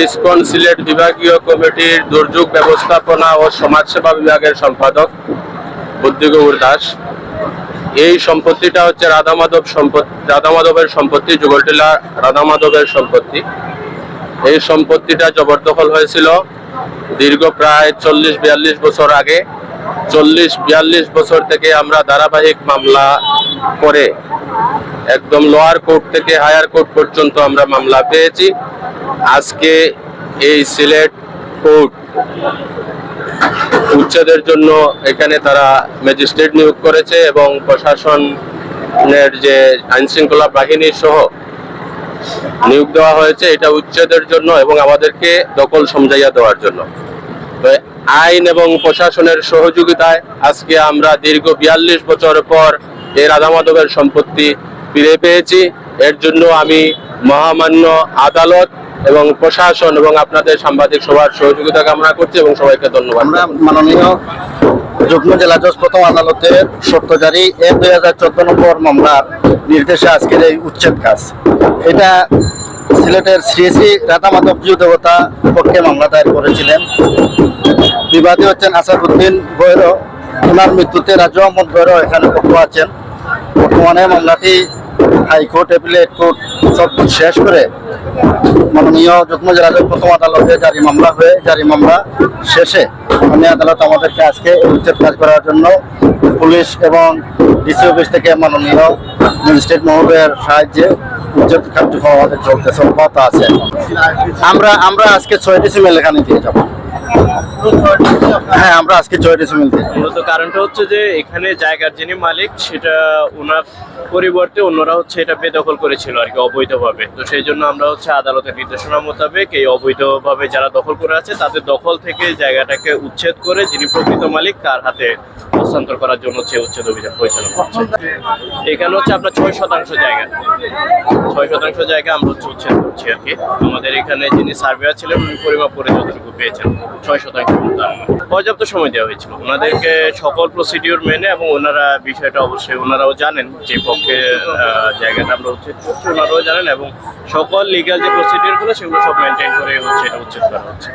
ISKCON Sylhet বিভাগীয় কমিটির দুর্যোগ ব্যবস্থাপনা ও সমাজসেবা বিভাগের সম্পাদক বুদ্ধিগৌর দাস। এই সম্পত্তিটা হচ্ছে রাধামাধবের সম্পত্তি, যুগলটিলা রাধামাধবের সম্পত্তি। এই সম্পত্তিটা জবরদখল হয়েছিল দীর্ঘ প্রায় 40-42 বছর আগে। 40-42 বছর থেকে আমরা ধারাবাহিক মামলা করে একদম লোয়ার কোর্ট থেকে হায়ার কোর্ট পর্যন্ত আমরা মামলা পেয়েছি। আজকে এই সিলেট কোর্ট উচ্ছেদের জন্য এখানে তারা ম্যাজিস্ট্রেট নিয়োগ করেছে এবং প্রশাসনের যে আইন শৃঙ্খলা বাহিনী সহ নিয়োগ দেওয়া হয়েছে এটা উচ্ছেদের জন্য এবং আমাদেরকে দখল সমঝাইয়া দেওয়ার জন্য। তো আইন এবং প্রশাসনের সহযোগিতায় আজকে আমরা দীর্ঘ 42 বছর পর এই রাধামাধবের সম্পত্তি ফিরে পেয়েছি। এর জন্য আমি মহামান্য আদালত এবং প্রশাসন এবং আপনাদের সাংবাদিক সবার সহযোগিতা কামনা করছি এবং সবাইকে ধন্যবাদ। আমরা মাননীয় যুগ্ম জেলা জজ প্রথম আদালতের সত্যজারি 2014 নম্বর মামলার নির্দেশে আজকের এই উচ্ছেদ কাজ, এটা সিলেটের শ্রী শ্রী রাধামাধব জিউ দেবতা পক্ষে মামলা দায়ের করেছিলেন। বিবাদী হচ্ছেন আসাদুদ্দিন গৈর। ওনার মৃত্যুতে রাজু আহমদ গৈর এখানে পক্ষ আছেন। বর্তমানে মামলাটি হাইকোর্ট, অ্যাপিলেট কোর্ট সব শেষ করে মাননীয় যুগ্ম জেলা জজ প্রথম আদালতে জারি মামলা শেষে মাননীয় আদালত আমাদেরকে আজকে উচ্ছেদ কাজ করার জন্য পুলিশ এবং ডিসি অফিস থেকে মাননীয় ম্যাজিস্ট্রেট মহোদয়ের সাহায্যে উচ্ছেদ কার্যক্রম আমাদের চলতেছে, অব্যাহত আছে। আমরা আজকে 6 ডিসেম্বর এখানে দিয়ে যাবো। হ্যাঁ, আমরা আজকে 6 ডিসেম্বর দিয়ে যাবো। মূলত কারণটা হচ্ছে যে এখানে জায়গার যিনি মালিক সেটা ওনার পরিবর্তে অন্যরা হচ্ছে এটা বেদখল করেছিল আর কি অবৈধভাবে। তো সেই জন্য আমরা হচ্ছে আদালতের নির্দেশনা মোতাবেক এই অবৈধভাবে যারা দখল করে আছে তাদের দখল থেকে জায়গাটাকে উচ্ছেদ করে যিনি প্রকৃত মালিক তার হাতে হস্তান্তর করার জন্য হচ্ছে উচ্ছেদ অভিযান পরিচালনা করছে। এখানে হচ্ছে আপনার 6% জায়গা, 6% জায়গা আমরা হচ্ছে উচ্ছেদ করছি আর কি। আমাদের এখানে যিনি সার্ভেয়ার ছিলেন উনি পরিমাপ করে যতটুকু পেয়েছেন 6% পর্যাপ্ত সময় দেওয়া হয়েছিল ওনাদেরকে সকল প্রসিডিওর মেনে, এবং ওনারা বিষয়টা অবশ্যই ওনারাও জানেন যে পক্ষে জায়গাটা আমরা উচ্ছেদ করছি, ওনারাও জানেন এবং সকল লিগাল যে প্রসিডিওরগুলো সেগুলো সব মেনটেন করে হচ্ছে এটা উচ্ছেদ করা হচ্ছে।